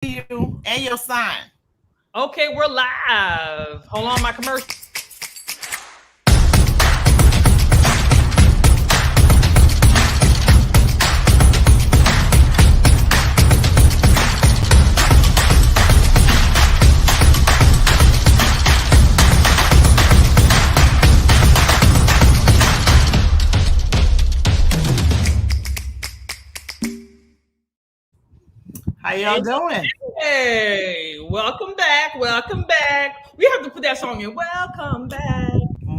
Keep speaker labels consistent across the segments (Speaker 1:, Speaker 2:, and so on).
Speaker 1: you and your sign.
Speaker 2: Okay, we're live. Hold on, my commercial.
Speaker 1: How y'all doing?
Speaker 2: Hey, welcome back. Welcome back. We have to put that song in. Welcome back.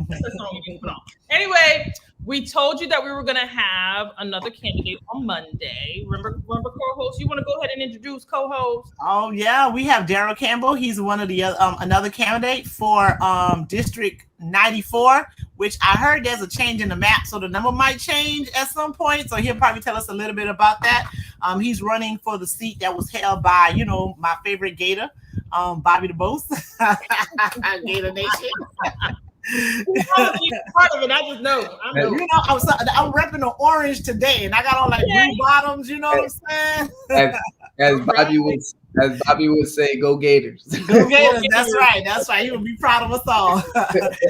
Speaker 2: That's the song we need to put on. Anyway, we told you that we were going to have another candidate on Monday. Remember co-host? You want to go ahead and introduce co-host?
Speaker 1: Oh yeah, we have Daryl Campbell. He's one of the another candidate for District 94, which I heard there's a change in the map, so the number might change at some point. So he'll probably tell us a little bit about that. He's running for the seat that was held by my favorite Gator, Bobby the Boast, Gator Nation.
Speaker 2: I was part of it. I just know.
Speaker 1: I'm repping the orange today, and I got on like blue bottoms. You know what I'm saying?
Speaker 3: As Bobby would say, "Go Gators!"
Speaker 1: Go Gators! That's right. That's right. He would be proud of us all.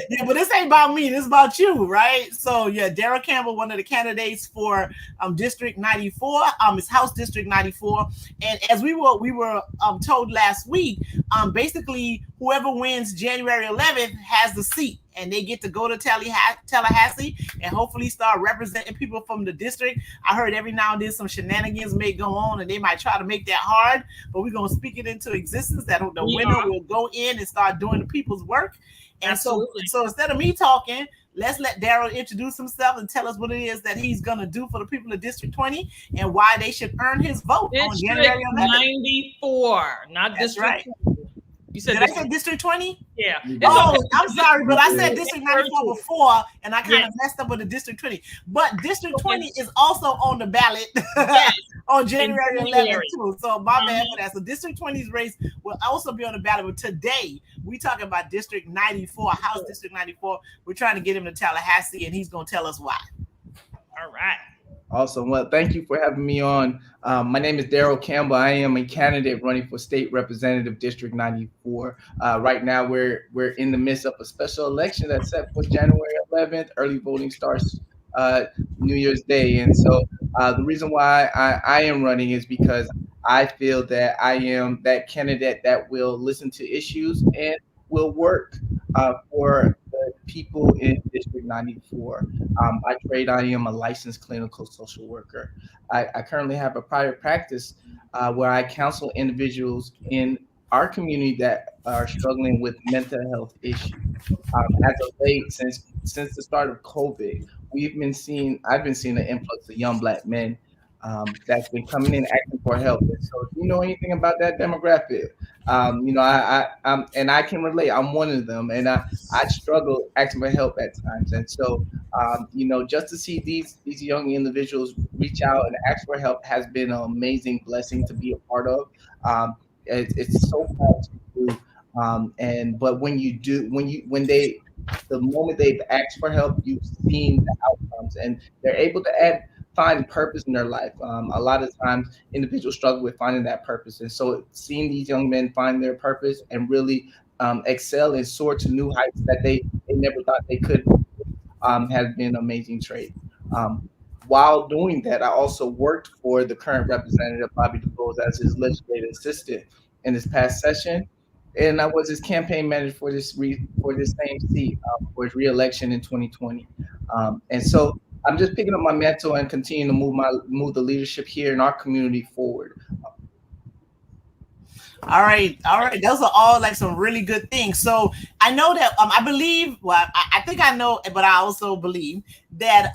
Speaker 1: Yeah, but this ain't about me. This is about you, right? So yeah, Daryl Campbell, one of the candidates for District 94, it's House District 94, and as we were told last week, basically whoever wins January 11th has the seat. And they get to go to Tallahassee and hopefully start representing people from the district. I heard every now and then some shenanigans may go on and they might try to make that hard, but we're going to speak it into existence that the winner will go in and start doing the people's work. And so instead of me talking, let's let Daryl introduce himself and tell us what it is that he's going to do for the people of District 20 and why they should earn his vote on January 11th.
Speaker 2: 94, not
Speaker 1: That's
Speaker 2: District
Speaker 1: right.
Speaker 2: 20. You said
Speaker 1: Did I say District 20?
Speaker 2: Yeah.
Speaker 1: Oh, I'm sorry, but I said District 94 before, and I kind of messed up with the District 20. But District 20 is also on the ballot on January 11th, too. So my bad for that. So District 20's race will also be on the ballot. But today, we talking about District 94, House District 94. We're trying to get him to Tallahassee, and he's going to tell us why.
Speaker 2: All right.
Speaker 3: Awesome. Well, thank you for having me on. My name is Daryl Campbell. I am a candidate running for State Representative District 94. Right now, we're in the midst of a special election that's set for January 11th. Early voting starts New Year's Day. And so the reason why I am running is because I feel that I am that candidate that will listen to issues and will work for the people in District 94. I am a licensed clinical social worker. I currently have a private practice where I counsel individuals in our community that are struggling with mental health issues. As of late, since the start of COVID, I've been seeing an influx of young Black men that's been coming in asking for help. And so, if you know anything about that demographic, and I can relate. I'm one of them, and I struggle asking for help at times. And so, just to see these young individuals reach out and ask for help has been an amazing blessing to be a part of. It's so hard to do, but the moment they've asked for help, you've seen the outcomes, and they're able to find purpose in their life. A lot of times individuals struggle with finding that purpose. And so seeing these young men find their purpose and really excel and soar to new heights that they never thought they could has been an amazing trait. While doing that, I also worked for the current representative, Bobby DuBose, as his legislative assistant in this past session. And I was his campaign manager for this same seat for his reelection in 2020. And so I'm just picking up my mantle and continue to move the leadership here in our community forward.
Speaker 1: All right. Those are all like some really good things. So I know that I believe. Well, I think I know, but I also believe that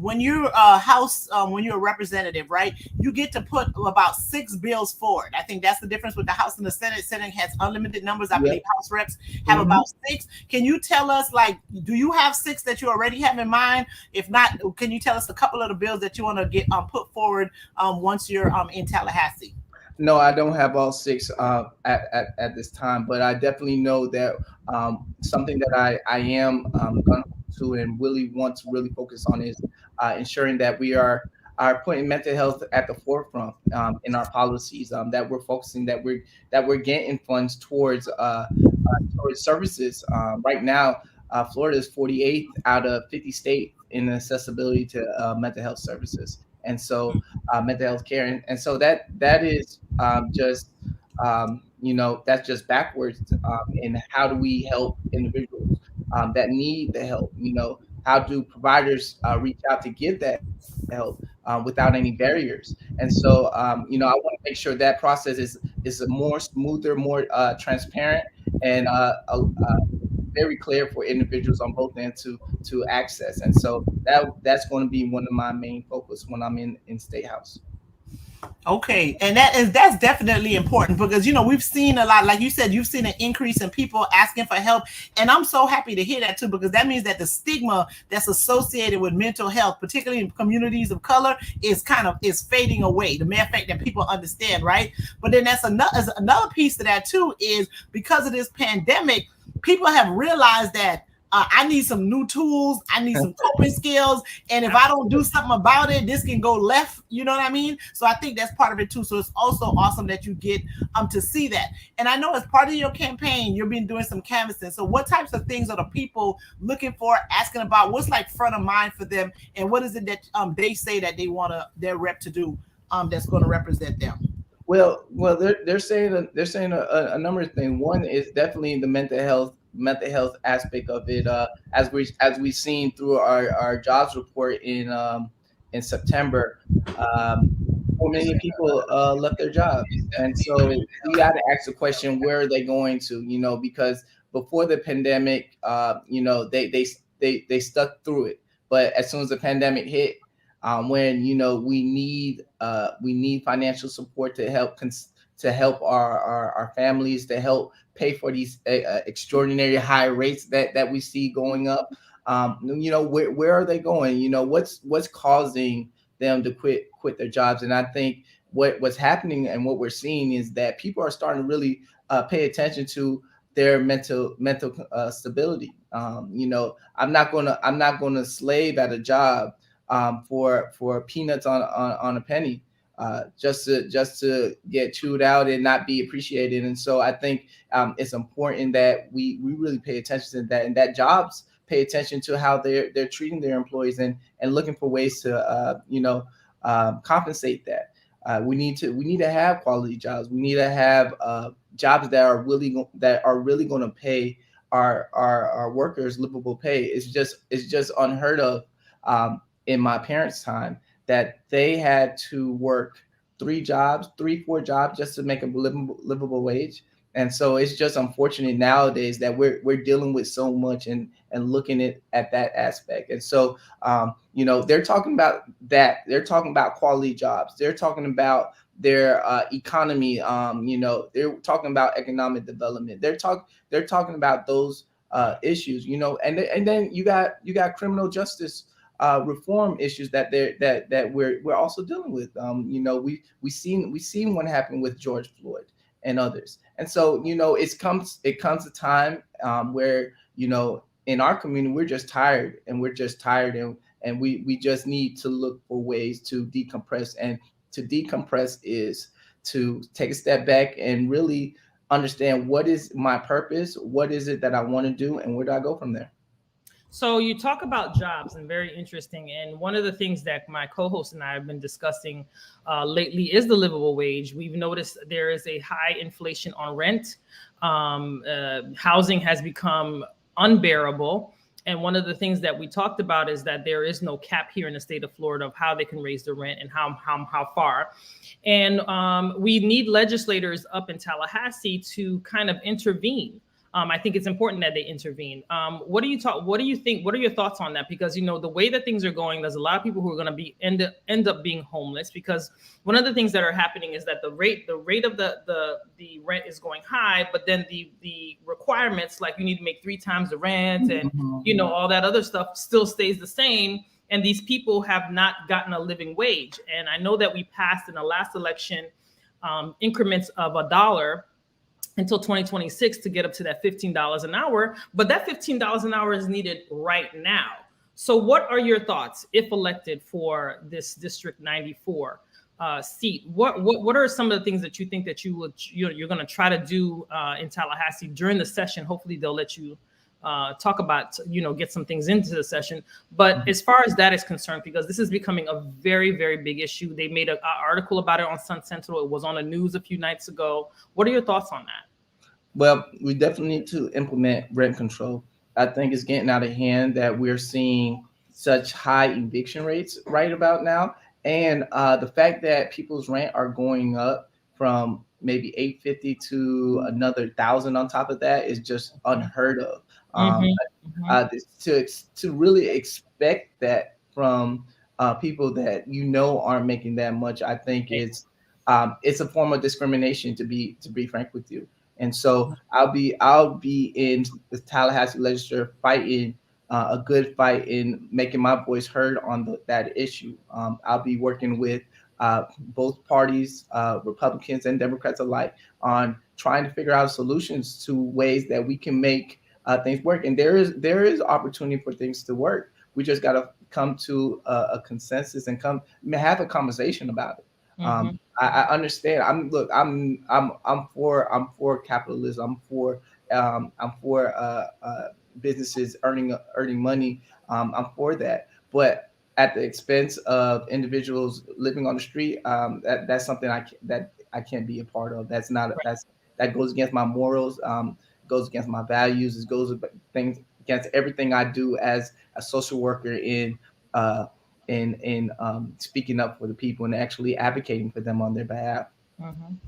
Speaker 1: when you're a house, when you're a representative, right, you get to put about 6 bills forward. I think that's the difference with the House and the Senate. Senate has unlimited numbers. I believe House reps have about 6. Can you tell us, like, do you have 6 that you already have in mind? If not, can you tell us a couple of the bills that you want to get put forward once you're in Tallahassee?
Speaker 3: No, I don't have all 6 at this time, but I definitely know that something that I am going to and really want to really focus on is ensuring that we are are putting mental health at the forefront in our policies. That we're focusing, that we're getting funds towards services. Right now, Florida is 48th out of 50 states in accessibility to mental health services, and so mental health care, and so that is just that's just backwards. In how do we help individuals that need the help? How do providers reach out to give that help without any barriers? And so I want to make sure that process is a more smoother, more transparent, and very clear for individuals on both ends to access. And so that's going to be one of my main focus when I'm in State House.
Speaker 1: Okay, and that's definitely important because we've seen a lot, like you said, you've seen an increase in people asking for help, and I'm so happy to hear that too, because that means that the stigma that's associated with mental health, particularly in communities of color, is fading away. The mere fact that people understand, right? But then that's another piece to that too, is because of this pandemic, people have realized that I need some new tools. I need some coping skills. And if I don't do something about it, this can go left. You know what I mean? So I think that's part of it too. So it's also awesome that you get to see that. And I know as part of your campaign, you've been doing some canvassing. So what types of things are the people looking for, asking about? What's like front of mind for them? And what is it that they say that they want their rep to do that's going to represent them?
Speaker 3: Well, they're saying a number of things. One is definitely the mental health aspect of it. As we've seen through our jobs report in September, 4 million people left their jobs, and so we got to ask the question: where are they going to? Because before the pandemic, they stuck through it, but as soon as the pandemic hit, when we need financial support to help our families, to help pay for these extraordinary high rates that we see going up. Where are they going? What's causing them to quit their jobs? And I think what's happening and what we're seeing is that people are starting to really pay attention to their mental stability. I'm not gonna slave at a job for peanuts on a penny, just to get chewed out and not be appreciated. And so I think it's important that we really pay attention to that, and that jobs pay attention to how they're treating their employees and looking for ways to compensate that. We need to have quality jobs. We need to have jobs that are really going to pay our workers livable pay. It's just unheard of in my parents' time that they had to work 4 jobs just to make a livable wage. And so it's just unfortunate nowadays that we're dealing with so much and looking at that aspect. And so they're talking about that. They're talking about quality jobs. They're talking about their economy. They're talking about economic development. They're talking about those issues. And then you got criminal justice reform issues that we're also dealing with. We've seen what happened with George Floyd and others. And so it comes a time where in our community we're just tired, and we just need to look for ways to decompress. And to decompress is to take a step back and really understand what is my purpose, what is it that I want to do, and where do I go from there.
Speaker 2: So you talk about jobs, and very interesting. And one of the things that my co-host and I have been discussing lately is the livable wage. We've noticed there is a high inflation on rent. Housing has become unbearable. And one of the things that we talked about is that there is no cap here in the state of Florida of how they can raise the rent and how far. And we need legislators up in Tallahassee to kind of intervene. I think it's important that they intervene. What do you think? What are your thoughts on that? Because the way that things are going, there's a lot of people who are going to end up being homeless, because one of the things that are happening is that the rate of the rent is going high, but then the requirements, like you need to make 3 times the rent and all that other stuff, still stays the same. And these people have not gotten a living wage. And I know that we passed in the last election increments of $1 until 2026 to get up to that $15 an hour. But that $15 an hour is needed right now. So what are your thoughts if elected for this District 94 seat? What are some of the things that you think that you're going to try to do in Tallahassee during the session? Hopefully they'll let you talk about, get some things into the session. But as far as that is concerned, because this is becoming a very, very big issue, they made an article about it on Sun Central. It was on the news a few nights ago. What are your thoughts on that?
Speaker 3: Well, we definitely need to implement rent control. I think it's getting out of hand that we're seeing such high eviction rates right about now. And the fact that people's rent are going up from maybe $850 to another 1,000 on top of that is just unheard of. To really expect that from people that aren't making that much, I think it's a form of discrimination, to be frank with you. And so I'll be in the Tallahassee legislature fighting a good fight in making my voice heard on that issue. I'll be working with both parties, Republicans and Democrats alike, on trying to figure out solutions to ways that we can make things work. And there is opportunity for things to work. We just got to come to a consensus and have a conversation about it. I understand. I'm for capitalism. I'm for businesses earning money. I'm for that, but at the expense of individuals living on the street, that's something I can't be a part of. That goes against my morals. Goes against my values. It goes against everything I do as a social worker in speaking up for the people and actually advocating for them on their behalf.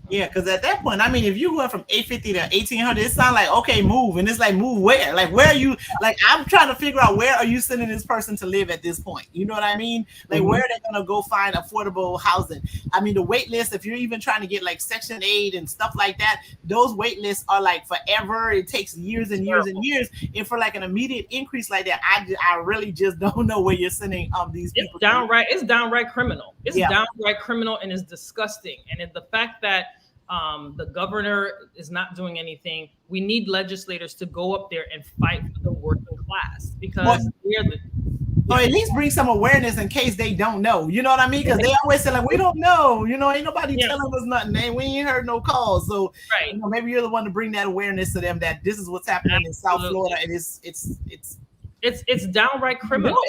Speaker 1: Yeah, because at that point, I mean, if you went from 850 to 1800, it sounds like, okay, move. And it's like, move where? Like, where are you? Like, I'm trying to figure out, where are you sending this person to live at this point? You know what I mean? Like, where are they going to go find affordable housing? I mean, the wait list, if you're even trying to get like Section 8 and stuff like that, those wait lists are like forever. It takes years and years and years. And for like an immediate increase like that, I really just don't know where you're sending these people.
Speaker 2: It's downright criminal. It's downright criminal, and it's disgusting. And the fact that the governor is not doing anything, we need legislators to go up there and fight for the working class, because
Speaker 1: or at least bring some awareness in case they don't know. You know what I mean? Because they always say, like, we don't know. Ain't nobody telling us nothing. And we ain't heard no calls. So maybe you're the one to bring that awareness to them that this is what's happening in South Florida, and
Speaker 2: it's downright criminal,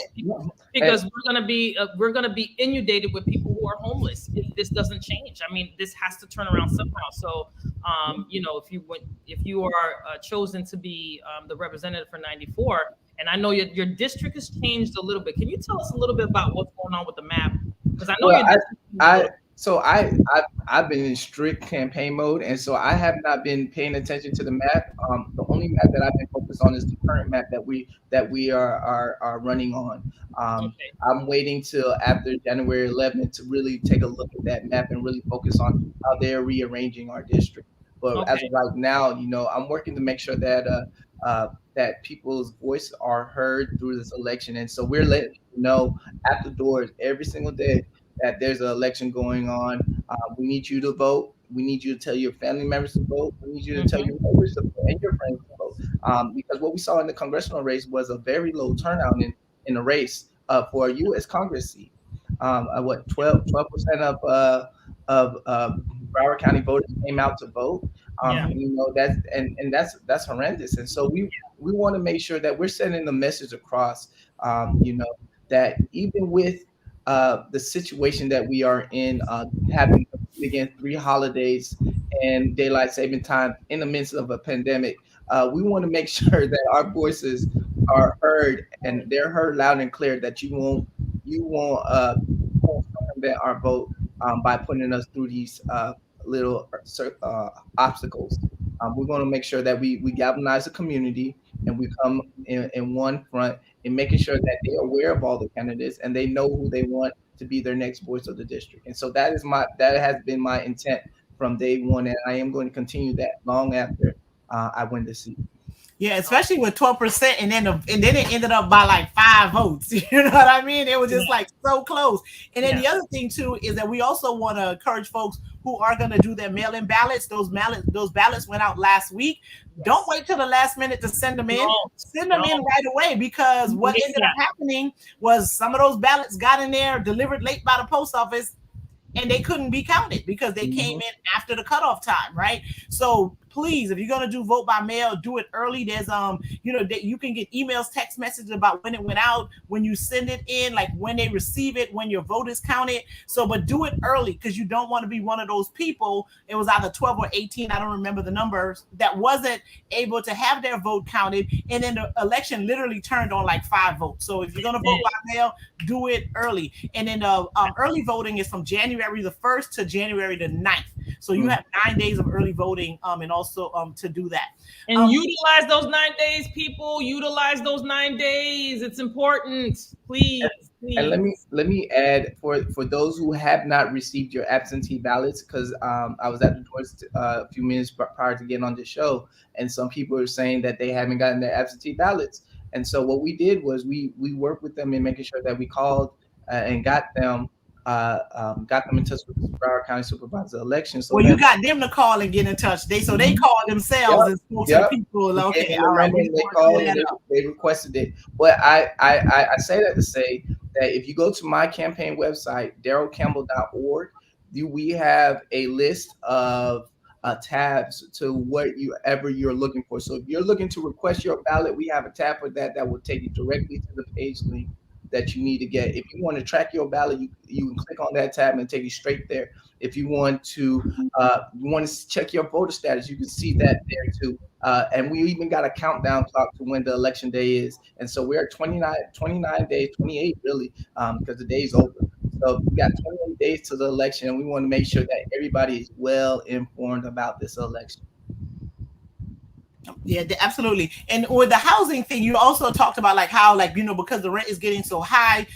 Speaker 2: because we're gonna be inundated with people who are homeless if this doesn't change. I mean, this has to turn around somehow. So, if you are chosen to be the representative for 94, and I know your district has changed a little bit. Can you tell us a little bit about what's going on with the map? Because I know
Speaker 3: I've been in strict campaign mode, and so I have not been paying attention to the map. The only map that I've been focused on is the current map that we are running on. I'm waiting till after January 11th to really take a look at that map and really focus on how they're rearranging our district. But as of right now, I'm working to make sure that that people's voices are heard through this election, and so we're letting you know at the doors every single day that there's an election going on. We need you to vote. We need you to tell your family members to vote. We need you to tell your neighbors to vote and your friends to vote. Because what we saw in the congressional race was a very low turnout in the race for a U.S. Congress seat. 12% of Broward County voters came out to vote. That's horrendous. And so we want to make sure that we're sending the message across. That even with the situation that we are in, having again 3 holidays and daylight saving time in the midst of a pandemic, we want to make sure that our voices are heard, and they're heard loud and clear. That you won't circumvent our vote by putting us through these little obstacles. We're going to make sure that we galvanize the community, and we come in one front in making sure that they're aware of all the candidates and they know who they want to be their next voice of the district. And so that has been my intent from day one, and I am going to continue that long after I win the seat.
Speaker 1: Yeah, especially with 12%, and then it ended up by like 5 votes. You know what I mean? It was just like so close. And then the other thing too is that we also want to encourage folks who are going to do their mail-in ballots. Those ballots went out last week. Don't wait till the last minute to send them in. Send them in right away, because what ended up happening was some of those ballots got in there delivered late by the post office, and they couldn't be counted because they came in after the cutoff time, right? So please, if you're gonna do vote by mail, do it early. There's you can get emails, text messages about when it went out, when you send it in, like when they receive it, when your vote is counted. So, but do it early, because you don't want to be one of those people. It was either 12 or 18, I don't remember the numbers, that wasn't able to have their vote counted, and then the election literally turned on like 5 votes. So if you're gonna vote by mail, do it early. And then early voting is from January the 1st to January the 9th. So you have 9 days of early voting, and also to do that.
Speaker 2: And utilize those 9 days, people. Utilize those 9 days. It's important. Please.
Speaker 3: And let me add, for those who have not received your absentee ballots, because I was at the doors a few minutes prior to getting on the show, and some people are saying that they haven't gotten their absentee ballots. And so what we did was we worked with them in making sure that we called and got them in touch with the Broward County Supervisor election. So
Speaker 1: you got them to call and get in touch. They called themselves and spoke to the people. Okay, all right.
Speaker 3: They called and they requested it. But I say that to say that if you go to my campaign website, darylcampbell.org, we have a list of tabs to whatever you're looking for. So if you're looking to request your ballot, we have a tab for that will take you directly to the page link that you need to get. If you want to track your ballot, you can click on that tab and take you straight there. If you want to check your voter status, you can see that there too. And we even got a countdown clock to when the election day is. And so we're 29 days, 28 really, because the day's over. So we got 28 days to the election, and we want to make sure that everybody is well informed about this election.
Speaker 1: Yeah, absolutely. And with the housing thing, you also talked about like how, like, because the rent is getting so high,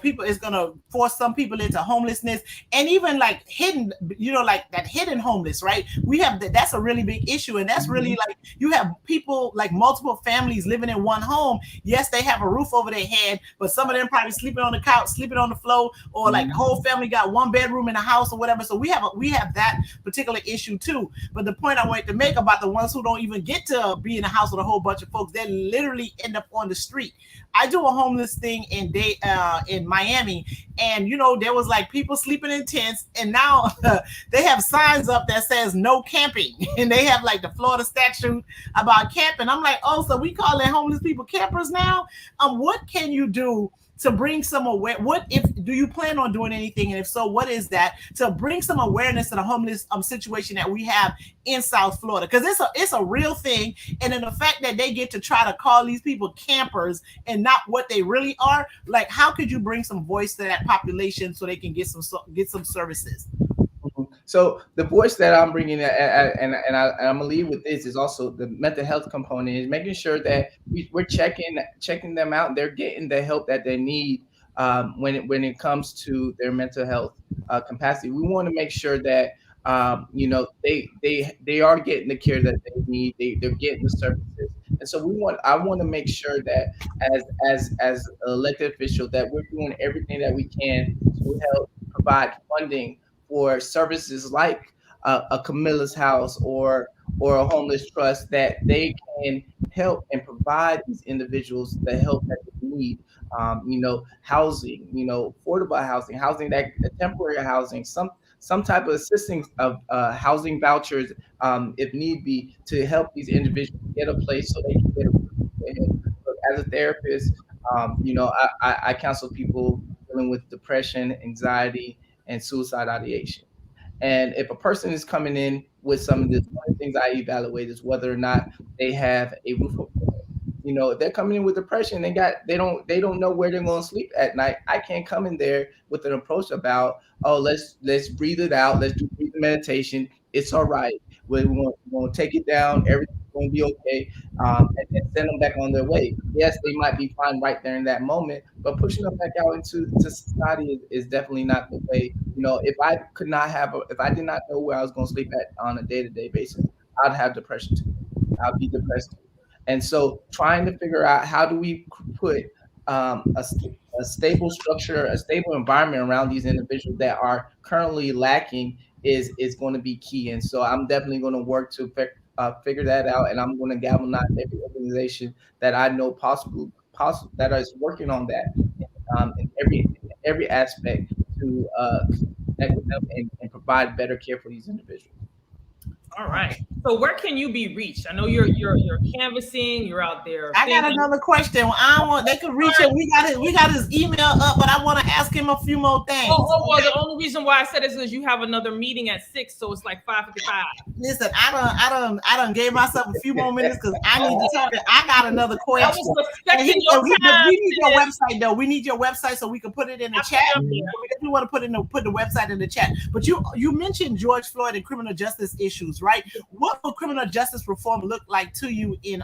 Speaker 1: people is going to force some people into homelessness, and even like hidden, like that hidden homeless, right? We have that's a really big issue. And that's really like, you have people, like multiple families living in one home. Yes, they have a roof over their head, but some of them probably sleeping on the couch, sleeping on the floor, or like the whole family got one bedroom in the house or whatever. So we have that particular issue too. But the point I wanted to make about the ones who don't even get to be in a house with a whole bunch of folks, they literally end up on the street. I do a homeless thing in Miami, and there was like people sleeping in tents, and now they have signs up that says no camping, and they have like the Florida statute about camping. I'm like, oh, so we calling homeless people campers now? What can you do to bring some do you plan on doing anything? And if so, what is that, to bring some awareness to the homeless situation that we have in South Florida? Because it's a real thing. And then the fact that they get to try to call these people campers and not what they really are, like, how could you bring some voice to that population so they can get some services?
Speaker 3: So the voice that I'm bringing, and I'm gonna leave with this, is also the mental health component, is making sure that we're checking them out. They're getting the help that they need when it comes to their mental health capacity. We want to make sure that they are getting the care that they need. They're getting the services. And so I want to make sure that as elected officials, that we're doing everything that we can to help provide funding for services like a Camilla's House or a homeless trust, that they can help and provide these individuals the help that they need. Housing, affordable housing that temporary housing, some type of assistance of housing vouchers, if need be, to help these individuals get a place so they can get a. As a therapist, I counsel people dealing with depression, anxiety, and suicide ideation. And if a person is coming in with some of this, one of the things I evaluate is whether or not they have a roof over their head. If they're coming in with depression, they don't know where they're going to sleep at night. I can't come in there with an approach about, oh, let's breathe it out, let's do breathing meditation. It's all right. We're going to take it down. Everything's going to be okay, and send them back on their way. Yes, they might be fine right there in that moment, but pushing them back out into society is definitely not the way. If I did not know where I was going to sleep at on a day-to-day basis, I'd have depression too. I'd be depressed too. And so trying to figure out how do we put a stable structure, a stable environment around these individuals that are currently lacking is going to be key. And so I'm definitely going to work to figure that out, and I'm going to galvanize every organization that I know possible that is working on that in every aspect to connect with them and provide better care for these individuals.
Speaker 2: All right. So where can you be reached? I know you're canvassing, you're out there.
Speaker 1: I got another question. They could reach him. We got his email up, but I want to ask him a few more things.
Speaker 2: Well, the only reason why I said this is you have another meeting at 6, so it's like 5:55.
Speaker 1: Listen, I done gave myself a few more minutes because I need to talk. I got another question.
Speaker 2: But we
Speaker 1: need your website though. We need your website so we can put it in the chat. We want to put the website in the chat. But you mentioned George Floyd and criminal justice issues, right? What would criminal justice reform look like to you in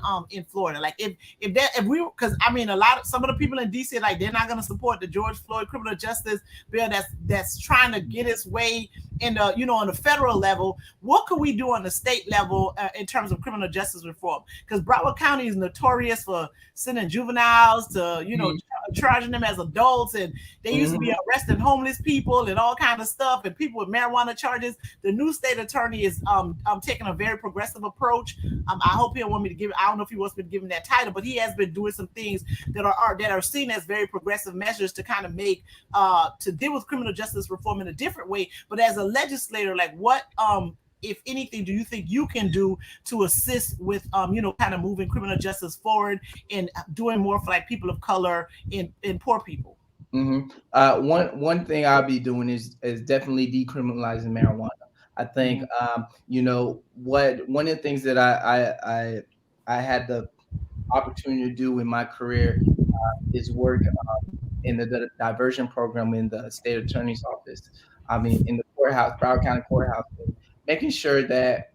Speaker 1: Florida? Like because I mean some of the people in DC like they're not going to support the George Floyd criminal justice bill that's trying to get its way in the on the federal level. What could we do on the state level in terms of criminal justice reform? Because Broward County is notorious for sending juveniles to charging them as adults, and they used to be arresting homeless people and all kind of stuff, and people with marijuana charges. The new state attorney is taking a very progressive approach. I hope he don't want me to give. I don't know if he wants me to give him that title, but he has been doing some things that are seen as very progressive measures to kind of make to deal with criminal justice reform in a different way. But as a legislator, like what if anything do you think you can do to assist with kind of moving criminal justice forward and doing more for like people of color and poor people?
Speaker 3: One thing I'll be doing is definitely decriminalizing marijuana. I think one of the things that I had the opportunity to do in my career is work in the diversion program in the state attorney's office. I mean, in the courthouse, Broward County Courthouse, making sure that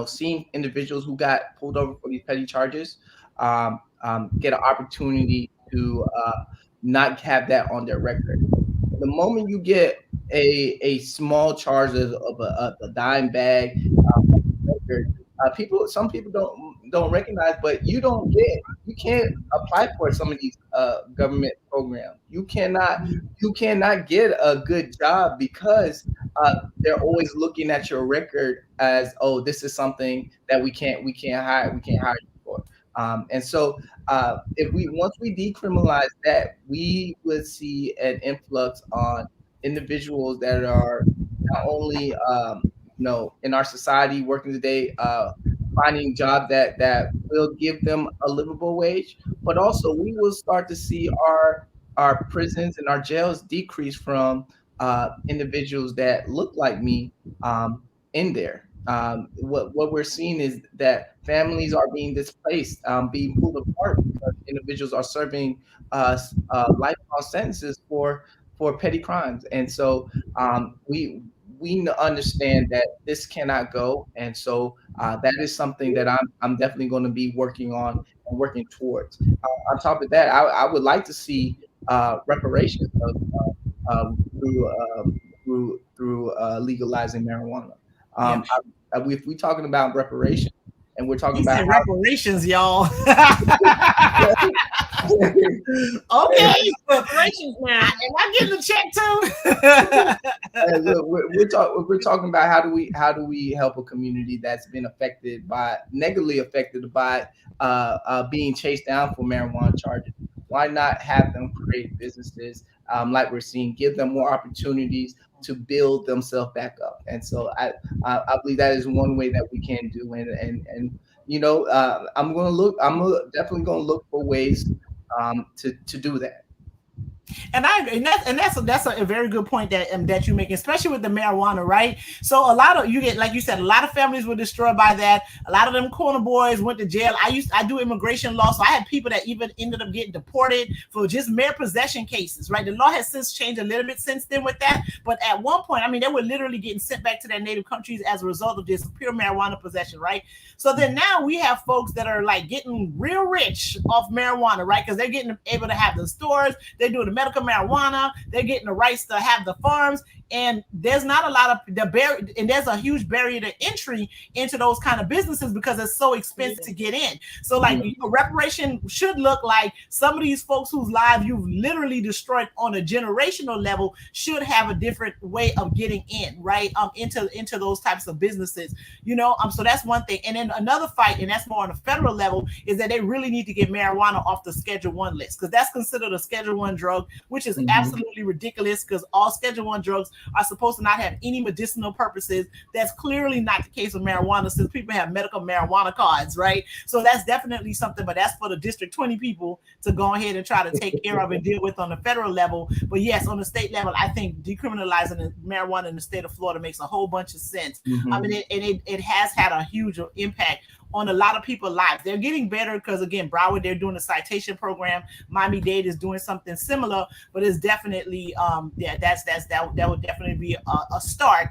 Speaker 3: seeing individuals who got pulled over for these petty charges get an opportunity to not have that on their record. The moment you get a small charge of a dime bag record, some people don't recognize, but you can't apply for some of these government programs. You cannot get a good job because they're always looking at your record as, oh, this is something that we can't hire you for. And so once we decriminalize that, we would see an influx on individuals that are not only in our society working today, finding jobs that will give them a livable wage, but also we will start to see our prisons and our jails decrease from individuals that look like me in there. What we're seeing is that families are being displaced, being pulled apart because individuals are serving lifelong sentences for petty crimes. And so we understand that this cannot go. And so that is something that I'm definitely going to be working on and working towards. On top of that, I would like to see reparations through legalizing marijuana. If we're talking about reparations, and we're talking about
Speaker 1: reparations, y'all. Okay, reparations now. Am I getting a check too?
Speaker 3: Look, we're talking about how do we help a community that's been negatively affected by being chased down for marijuana charges. Why not have them create businesses like we're seeing, give them more opportunities to build themselves back up? And so I believe that is one way that we can do. And I'm definitely going to look for ways to do that.
Speaker 1: And that's a very good point that you make, especially with the marijuana, right? So a lot of like you said, a lot of families were destroyed by that. A lot of them corner boys went to jail. I do immigration law, so I had people that even ended up getting deported for just mere possession cases, right? The law has since changed a little bit since then with that, but at one point, I mean, they were literally getting sent back to their native countries as a result of this pure marijuana possession, right? So then now we have folks that are like getting real rich off marijuana, right? Because they're getting able to have the stores, they're doing the medical marijuana, they're getting the rights to have the farms, and there's not a lot of and there's a huge barrier to entry into those kind of businesses because it's so expensive to get in. So like reparation should look like some of these folks whose lives you've literally destroyed on a generational level should have a different way of getting in, right? Into those types of businesses, so that's one thing. And then another fight, and that's more on a federal level, is that they really need to get marijuana off the Schedule 1 list, because that's considered a Schedule 1 drug, which is absolutely ridiculous, because all Schedule 1 drugs are supposed to not have any medicinal purposes. That's clearly not the case with marijuana, since people have medical marijuana cards, right? So that's definitely something, but that's for the District 20 people to go ahead and try to take care of and deal with on the federal level. But yes, on the state level, I think decriminalizing marijuana in the state of Florida makes a whole bunch of sense. I mean, it has had a huge impact on a lot of people's lives. They're getting better because, again, Broward, they're doing a citation program. Miami-Dade is doing something similar, but it's definitely, that would definitely be a start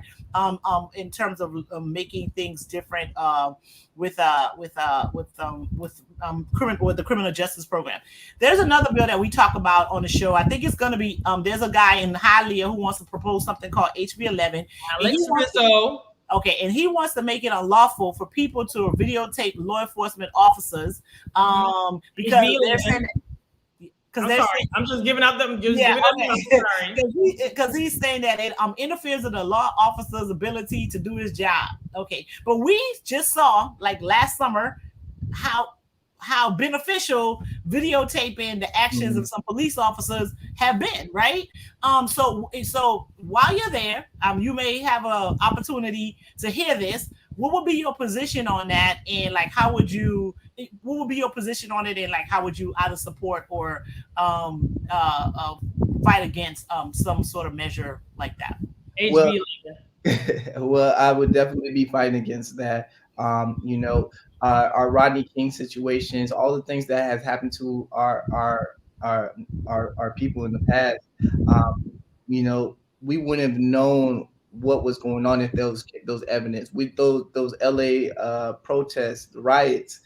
Speaker 1: in terms of making things different with the criminal justice program. There's another bill that we talk about on the show. I think it's going to be, there's a guy in Hialeah who wants to propose something called HB 11. Okay, and he wants to make it unlawful for people to videotape law enforcement officers, because they're saying,
Speaker 2: I'm just giving out them.
Speaker 1: Because he's saying that it interferes with the law officer's ability to do his job. Okay, but we just saw, like last summer, how beneficial videotaping the actions of some police officers have been, right? So while you're there, you may have an opportunity to hear this. What would be your position on that? And like, what would be your position on it? And like, how would you either support or fight against some sort of measure like that?
Speaker 3: Well, I would definitely be fighting against that. Our Rodney King situations, all the things that has happened to our people in the past, we wouldn't have known what was going on if those evidence with those LA protests, riots,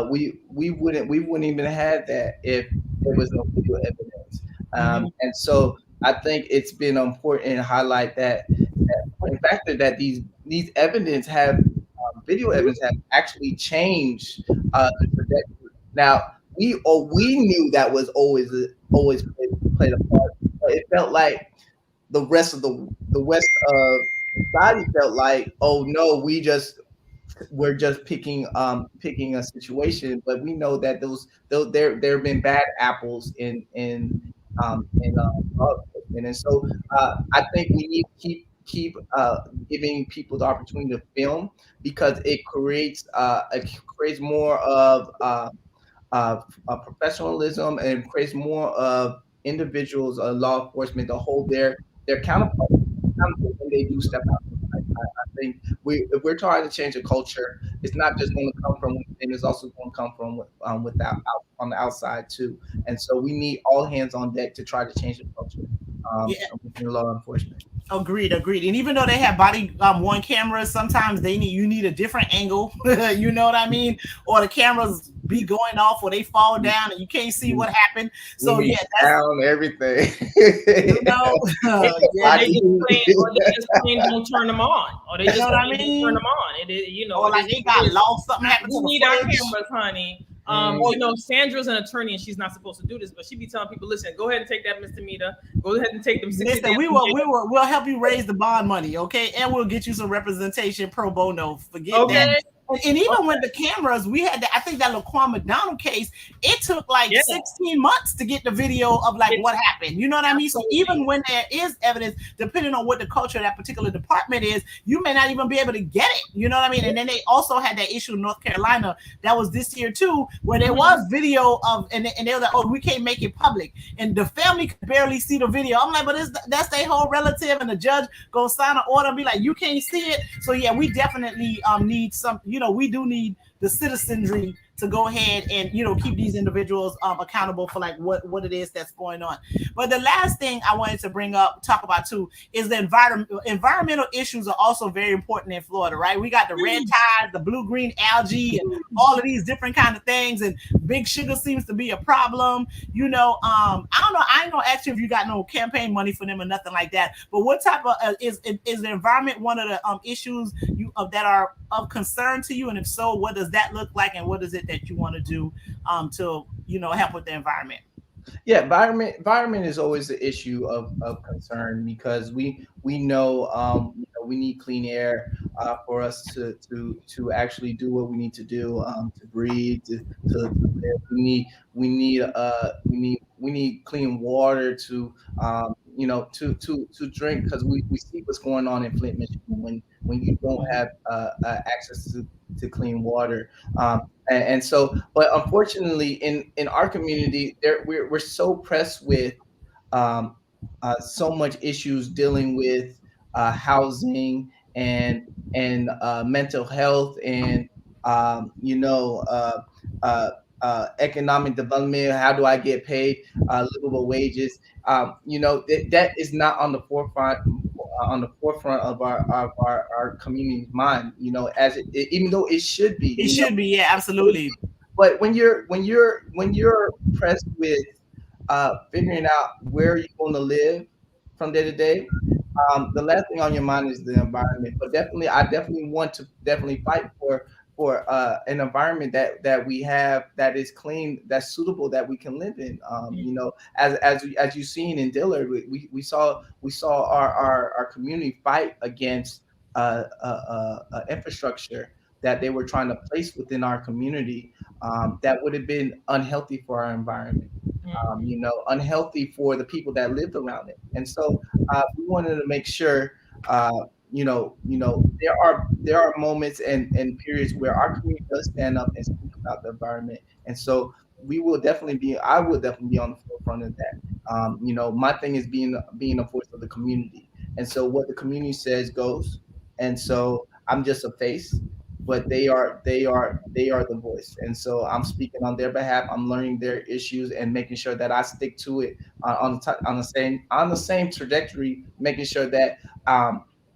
Speaker 3: we wouldn't even have that if there was no video evidence. And so I think it's been important to highlight that the fact that these evidence have video evidence have actually changed the trajectory. Now we knew that was always played a part, but it felt like the rest of the West of society felt like, oh no, we're just picking a situation, but we know that there have been bad apples in law enforcement, and so I think we need to keep giving people the opportunity to film, because it creates more of professionalism, and creates more of individuals, law enforcement, to hold their counterparts accountable when they do step out. I think if we're trying to change a culture, it's not just going to come from within; it's also going to come from on the outside too. And so we need all hands on deck to try to change the culture within law enforcement.
Speaker 1: Agreed. And even though they have body worn cameras, sometimes you need a different angle. You know what I mean? Or the cameras be going off, or they fall down and you can't see what happened. So that's
Speaker 3: down everything.
Speaker 2: They just plain don't turn them on, or they just turn them on.
Speaker 1: Or like they got lost, something happened.
Speaker 2: We need our cameras, honey. Sandra's an attorney and she's not supposed to do this, but she be telling people, listen, go ahead and take that misdemeanor. Go ahead and take them.
Speaker 1: Listen, we'll help you raise the bond money, okay? And we'll get you some representation pro bono. Forget that. And even with the cameras, we had I think that Laquan McDonald case, it took like 16 months to get the video of like what happened. You know what I mean? So even when there is evidence, depending on what the culture of that particular department is, you may not even be able to get it. You know what I mean? And then they also had that issue in North Carolina that was this year too, where there was video of, and they were like, oh, we can't make it public. And the family could barely see the video. I'm like, but that's their whole relative, and the judge gonna sign an order and be like, you can't see it. So yeah, we definitely need some, we do need the citizenry to go ahead and keep these individuals accountable for like what it is that's going on. But the last thing I wanted to talk about too, is the environmental issues are also very important in Florida, right? We got the red tide, the blue green algae, and all of these different kind of things, and big sugar seems to be a problem. I don't know. I ain't gonna ask you if you got no campaign money for them or nothing like that. But what type of is the environment one of the issues that are of concern to you? And if so, what does that look like, and what is it that you want to do to help with the environment?
Speaker 3: Yeah, environment is always the issue of concern because we know, we need clean air for us to actually do what we need to do, to breathe, to live. We need clean water to to drink, because we see what's going on in Flint, Michigan, when you don't have access to clean water. And so, but unfortunately, in our community, we're so pressed with um, so much issues dealing with housing and mental health and uh, economic development. How do I get paid livable wages? That is not on the forefront of our community's mind. Even though it should be.
Speaker 1: It should be, yeah, absolutely.
Speaker 3: But when you're pressed with figuring out where you're going to live from day to day, the last thing on your mind is the environment. But definitely, I definitely want to definitely fight for an environment that we have, that is clean, that's suitable, that we can live in. As you've seen in Dillard, we saw our community fight against infrastructure that they were trying to place within our community, that would have been unhealthy for our environment, unhealthy for the people that lived around it. And so we wanted to make sure, there are moments and periods where our community does stand up and speak about the environment. And so I will definitely be on the forefront of that. My thing is being a voice of the community. And so what the community says goes. And so I'm just a face, but they are the voice. And so I'm speaking on their behalf. I'm learning their issues and making sure that I stick to it on the same trajectory, making sure that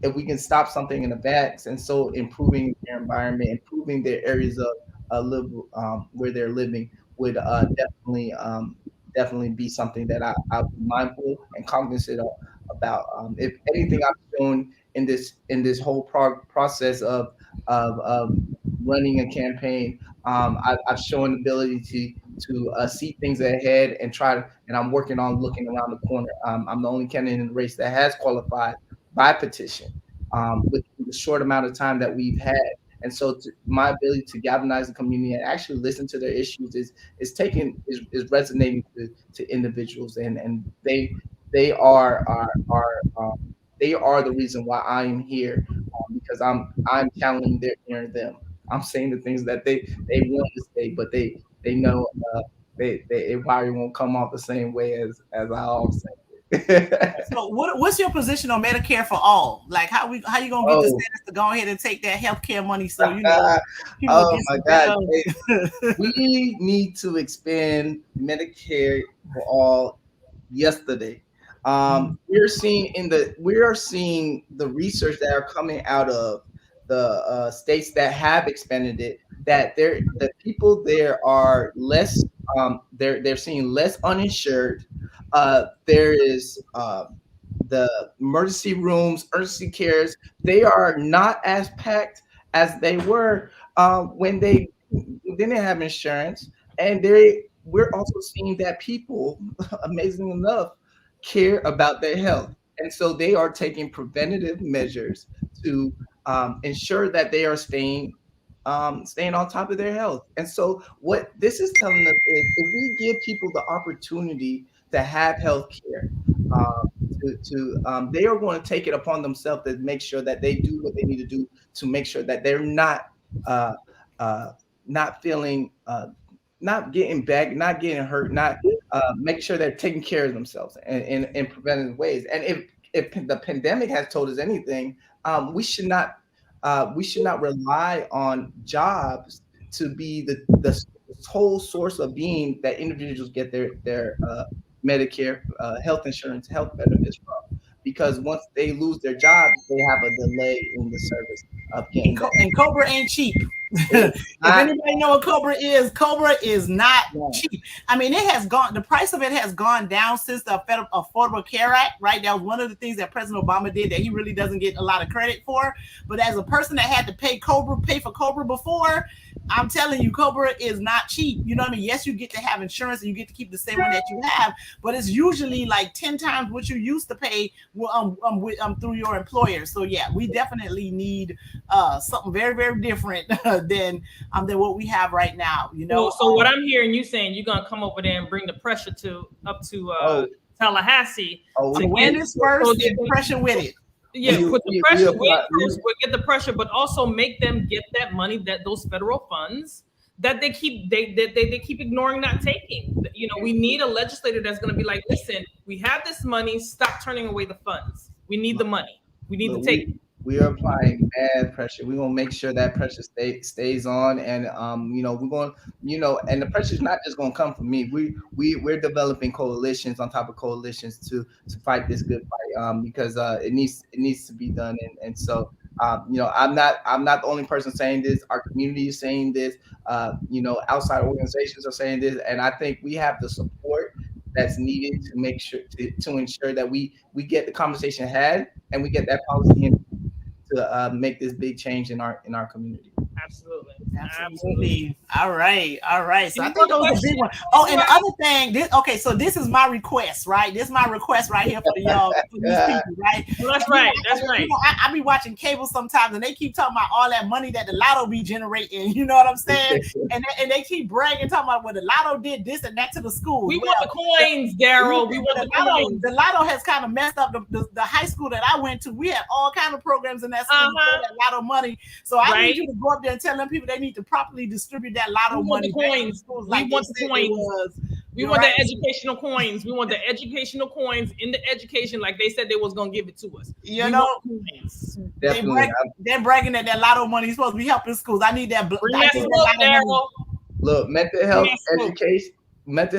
Speaker 3: if we can stop something in advance, and so improving their environment, improving their areas of live where they're living would definitely be something that I'll be mindful and cognizant about. If anything, I've shown in this whole process of running a campaign, I've shown ability to see things ahead and and I'm working on looking around the corner. I'm the only candidate in the race that has qualified by petition, with the short amount of time that we've had. And so my ability to galvanize the community and actually listen to their issues is resonating to individuals, and they are they are the reason why I am here, because I'm channeling their inner them. I'm saying the things that they want to say, but they know it probably won't come off the same way as I all say it.
Speaker 1: So what's your position on Medicare for all? Like how you gonna get the
Speaker 3: Oh,
Speaker 1: status to go ahead and take that health care money so people
Speaker 3: oh
Speaker 1: get
Speaker 3: my
Speaker 1: some
Speaker 3: God.
Speaker 1: better.
Speaker 3: We need to expand Medicare for all yesterday. We are seeing the research that are coming out of the states that have expanded it, that the people there are less, they're seeing less uninsured. There is the emergency rooms, emergency cares, they are not as packed as they were when they didn't have insurance. And we're also seeing that people, amazing enough, care about their health. And so they are taking preventative measures to ensure that they are staying on top of their health. And so what this is telling us is, if we give people the opportunity to have health care, they are going to take it upon themselves to make sure that they do what they need to do to make sure that they're uh, uh, not feeling, not getting back, not getting hurt, not make sure they're taking care of themselves in preventative ways. And if the pandemic has told us anything, we should not rely on jobs to be the whole source of being that individuals get their Medicare, health insurance, health benefits from. Because once they lose their job, they have a delay in the service of getting that.
Speaker 1: And Cobra ain't cheap. If anybody know what Cobra is not cheap. I mean, it has gone. The price of it has gone down since the Affordable Care Act. Right, that was one of the things that President Obama did that he really doesn't get a lot of credit for. But as a person that had to pay for Cobra before, I'm telling you, Cobra is not cheap. You know what I mean? Yes, you get to have insurance and you get to keep the same one that you have, but it's usually like 10 times what you used to pay through your employer. So yeah, we definitely need something very, very different than what we have right now. You know.
Speaker 2: So what I'm hearing you saying, you're gonna come over there and bring the pressure up to Tallahassee.
Speaker 1: Awareness first and pressure with it.
Speaker 2: Yeah, put the pressure first, we'll get the pressure, but also make them get that money, that those federal funds that they keep ignoring, not taking. You know, we need a legislator that's going to be like, listen, we have this money, stop turning away the funds. We need the money. We need to take it.
Speaker 3: We are applying bad pressure. We're gonna make sure that pressure stays on, and we're going, and the pressure is not just gonna come from me. We're developing coalitions on top of coalitions to fight this good fight, because it needs to be done, and so I'm not the only person saying this. Our community is saying this. Outside organizations are saying this, and I think we have the support that's needed to make sure to ensure that we get the conversation had and we get that policy in to make this big change in our community.
Speaker 2: Absolutely.
Speaker 1: All right. So I think those are big ones. Oh, and the other thing, so this is my request, right? This is my request right here for y'all, for these people, right?
Speaker 2: Well, that's right.
Speaker 1: I be watching cable sometimes, and they keep talking about all that money that the lotto be generating. You know what I'm saying? and they keep bragging, talking about, well, the lotto did this and that to the school.
Speaker 2: We want the coins, Daryl. We want the coins.
Speaker 1: The lotto has kind of messed up the high school that I went to. We had all kind of programs in that school that lotto money. So I need you to go up there and tell them people they need to properly distribute that lotto money.
Speaker 2: Coins. We want the coins. We want the educational coins. We want the educational coins in the education, like they said they was gonna give it to us.
Speaker 1: They're bragging that lotto money is supposed to be helping schools. I need that.
Speaker 3: Look, mental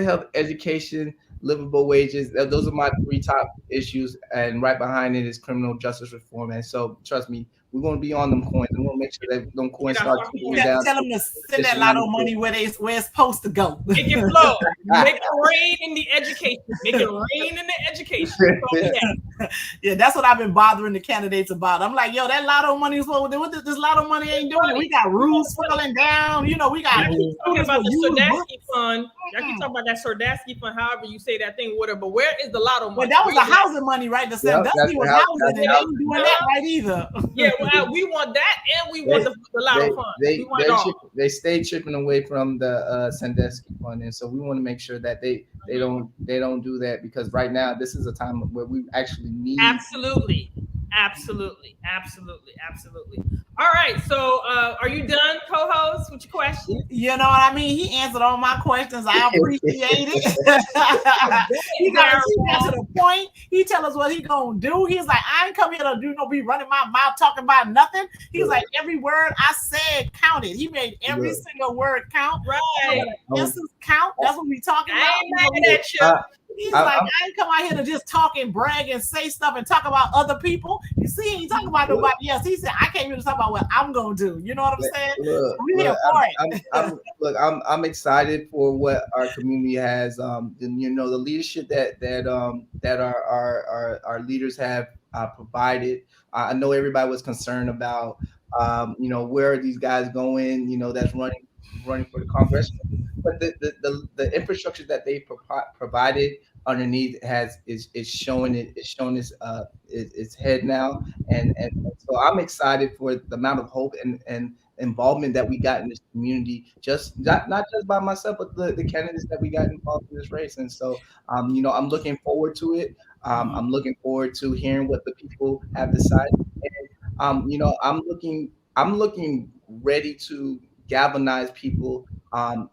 Speaker 3: health education, livable wages. Those are my 3 top issues, and right behind it is criminal justice reform. And so, trust me, we're going to be on them coins. We're going to make sure that them coins start trickling down.
Speaker 1: Tell them to send that lotto money where it's supposed to go.
Speaker 2: Make it flow. Make it rain in the education. Make it rain in the education.
Speaker 1: Yeah, that's what I've been bothering the candidates about. I'm like, yo, that lotto money is what this lotto money ain't doing. We got roofs falling down. We got.
Speaker 2: I keep talking about the Sardasky fund. I keep talking about that Sardasky fund. However you say that thing, whatever. But where is the lotto money?
Speaker 1: Well, that was the housing money, right? The Sardasky was housing, and they ain't doing that right either.
Speaker 2: Yeah. Well, we want that, and we want the lotto fund.
Speaker 3: They stay chipping away from the Sandusky fund, and so we want to make sure that they don't do that, because right now this is a time where we actually need.
Speaker 2: Absolutely. All right, so are you done, co-host, with your question?
Speaker 1: You know what I mean? He answered all my questions. I appreciate it. He got to the point. He tell us what he gonna do. He's like, I ain't come here to be running my mouth talking about nothing. He's like, every word I said counted. He made every single word count.
Speaker 2: Right.
Speaker 1: Answers count. That's what we talking about.
Speaker 2: I ain't mad at you.
Speaker 1: He's like, I ain't come out here to just talk and brag and say stuff and talk about other people. You see, he ain't talking about nobody else. He said, I came here to talk about what I'm going to do. You know what I'm saying? We're here for
Speaker 3: it. I'm excited for what our community has. The leadership that our leaders have provided. I know everybody was concerned about, where are these guys going? That's running for the Congress. But the infrastructure that they provided underneath is showing its head now, and so I'm excited for the amount of hope and involvement that we got in this community, just not just by myself, but the candidates that we got involved in this race. And so I'm looking forward to it. I'm looking forward to hearing what the people have decided, and I'm looking ready to galvanize people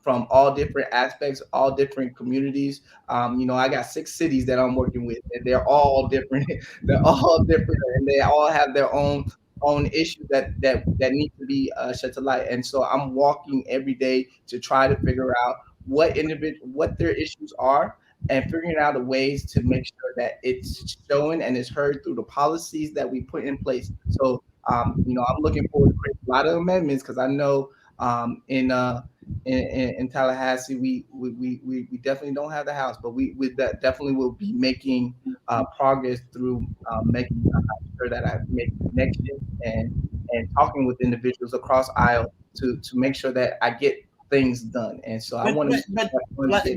Speaker 3: from all different aspects, all different communities. I got 6 cities that I'm working with, and they're all different. They're all different, and they all have their own on issues that need to be shed to light. And so I'm walking every day to try to figure out what their issues are, and figuring out the ways to make sure that it's shown and is heard through the policies that we put in place. So I'm looking forward to creating a lot of amendments, because I know in Tallahassee we definitely don't have the House, but we definitely will be making progress through making sure that I make connections and talking with individuals across aisle to make sure that I get things done. And so I want to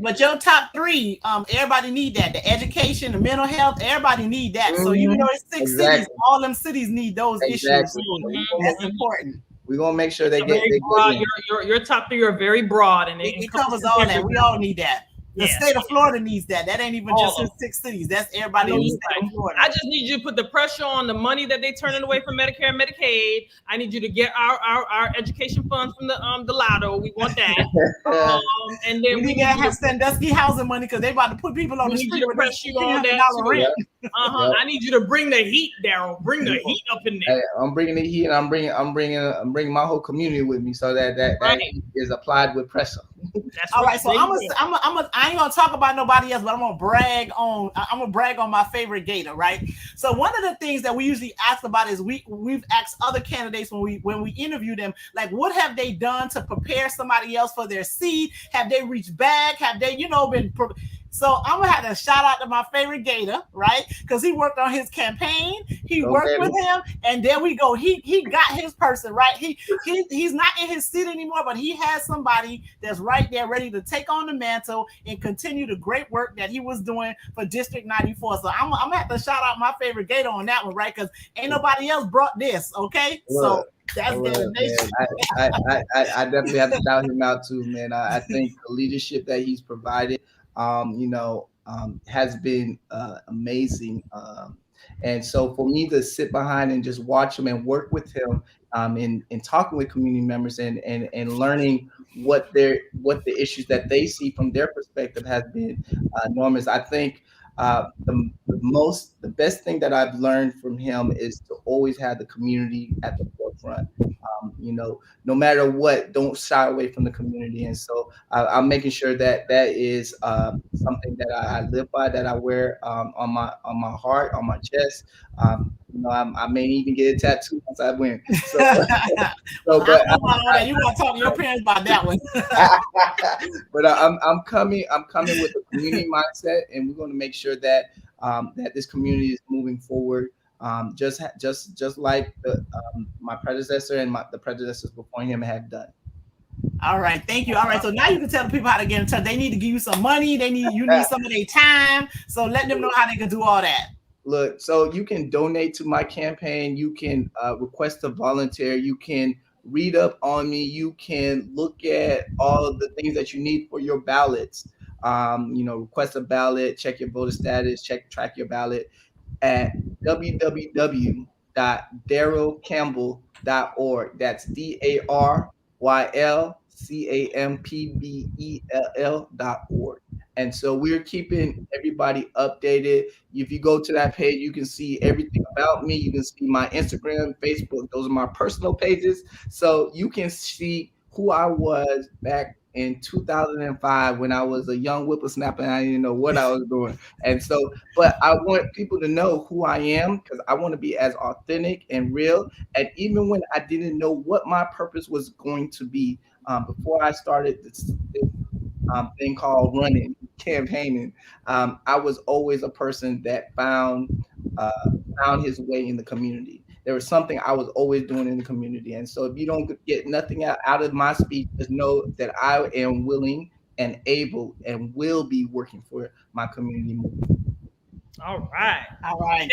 Speaker 1: but your top three, everybody need that. The education, the mental health, everybody need that. So even though it's six cities, all them cities need those issues. That's important.
Speaker 3: We're gonna make sure they get
Speaker 2: your top three are very broad, and
Speaker 1: it covers all that. We all need that. The state of Florida needs that. That ain't even just in 6 cities. That's everybody in the state of Florida.
Speaker 2: I just need you to put the pressure on the money that they turning away from Medicare and Medicaid. I need you to get our education funds from the lotto. We want that. And then
Speaker 1: we gotta have Sandusky housing money, because they about to put people on the street with
Speaker 2: pressure on that rent. I need you to bring the heat, Daryl. Bring the heat up in there.
Speaker 3: Hey, I'm bringing the heat, and I'm bringing my whole community with me, so that heat is applied with pressure.
Speaker 2: That's
Speaker 1: all right. So I ain't gonna talk about nobody else, but I'm gonna brag on my favorite Gator, right? So one of the things that we usually ask about is we've asked other candidates when we interview them, like, what have they done to prepare somebody else for their seat? Have they reached back? Have they, been? So I'm gonna have to shout out to my favorite Gator, right? Because he worked on his campaign. He worked with him, and there we go. He got his person, right? He's not in his seat anymore, but he has somebody that's right there ready to take on the mantle and continue the great work that he was doing for District 94. So I'm gonna have to shout out my favorite Gator on that one, right? Because ain't nobody else brought this, okay? So that's Gator Nation.
Speaker 3: I definitely have to shout him out too, man. I think the leadership that he's provided has been amazing. And so for me to sit behind and just watch him and work with him in talking with community members and learning what the issues that they see from their perspective has been enormous. I think the best thing that I've learned from him is to always have the community at the forefront. No matter what, don't shy away from the community. And so I'm making sure that is something that I live by, that I wear on my heart, on my chest. I may even get a tattoo once I win. So,
Speaker 1: you gotta talk to your parents about that one.
Speaker 3: But I'm coming with a community mindset, and we're going to make sure that this community is moving forward. Just like my predecessor and the predecessors before him have done.
Speaker 1: All right, thank you. All right, so now you can tell the people how to get in touch. They need to give you some money. You need some of their time. So let them know how they can do all that.
Speaker 3: Look, so you can donate to my campaign. You can request to volunteer. You can read up on me. You can look at all of the things that you need for your ballots. Request a ballot, check your voter status, track your ballot at www.darylcampbell.org. That's DARYLCAMPBELL.org. And so we're keeping everybody updated. If you go to that page, you can see everything about me. You can see my Instagram, Facebook. Those are my personal pages. So you can see who I was back in 2005 when I was a young whippersnapper and I didn't know what I was doing. And so, but I want people to know who I am, because I want to be as authentic and real. And even when I didn't know what my purpose was going to be, before I started this thing called running, campaigning, I was always a person that found his way in the community. There was something I was always doing in the community. And so if you don't get nothing out of my speech, just know that I am willing and able and will be working for my community movement.
Speaker 2: All right.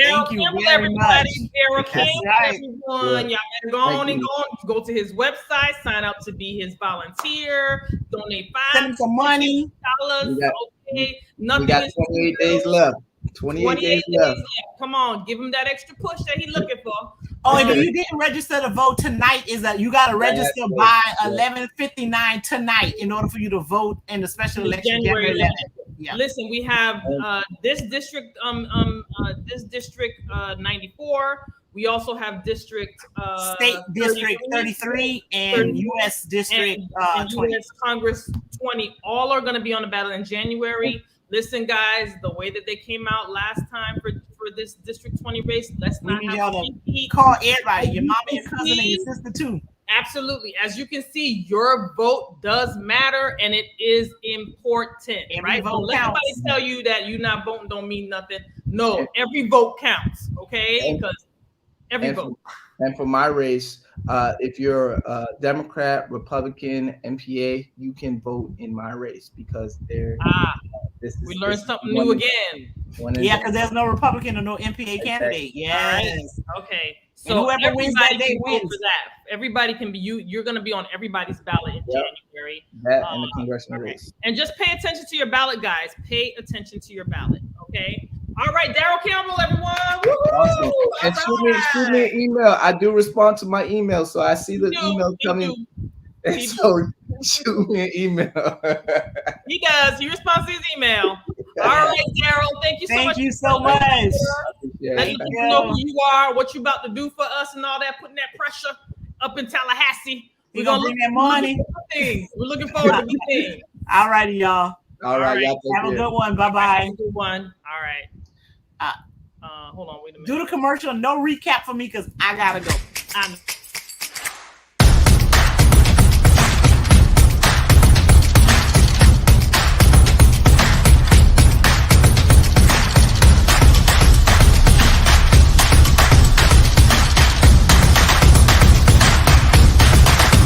Speaker 1: Thank you very much.
Speaker 2: Daryl Campbell, everyone. Y'all better go on and go to his website, sign up to be his volunteer, donate
Speaker 1: send him some money.
Speaker 2: Okay.
Speaker 3: We got 28 days left. 28 days left.
Speaker 2: Come on, give him that extra push that he's looking for.
Speaker 1: Oh, if you didn't register to vote tonight, is that you got to register by 11:59 tonight in order for you to vote in the special election January 11th. Yeah.
Speaker 2: Listen, we have this district 94. We also have
Speaker 1: State District 33 and U.S. District
Speaker 2: and
Speaker 1: 20.
Speaker 2: U.S. Congress 20. All are going to be on the ballot in January. Listen, guys, the way that they came out last time for this District 20 race, let's not have
Speaker 1: y'all to call everybody, your mama, your cousin, and your sister too.
Speaker 2: Absolutely. As you can see, your vote does matter, and it is important. Right? Don't let anybody tell you that you not voting don't mean nothing. No, every vote counts. Okay, because every vote.
Speaker 3: And for my race, if you're a Democrat, Republican, MPA, you can vote in my race because they're.
Speaker 2: We learned something new again.
Speaker 1: Yeah, because there's no Republican or no MPA candidate. Yes.
Speaker 2: Right. Okay. So
Speaker 1: whoever wins that day wins.
Speaker 2: For that. Everybody can be you're going to be on everybody's ballot in January.
Speaker 3: That and the congressional race.
Speaker 2: And just pay attention to your ballot, guys. Pay attention to your ballot. Okay. All right, Daryl Campbell, everyone.
Speaker 3: Awesome. And shoot me an email. I do respond to my email, so I see the email coming. And so shoot me an email.
Speaker 2: He does. He responds to his email. All right, Daryl. Thank you so much.
Speaker 1: Thank you so much.
Speaker 2: Let people know who you are, what you about to do for us, and all that. Putting that pressure up in Tallahassee.
Speaker 1: We're gonna bring that money.
Speaker 2: We're looking forward to the thing.
Speaker 1: All righty, y'all.
Speaker 3: All right. Y'all
Speaker 1: have a good one. Bye bye.
Speaker 2: Good one. All right. Hold on. Wait a minute.
Speaker 1: Do the commercial. No recap for me because I gotta go.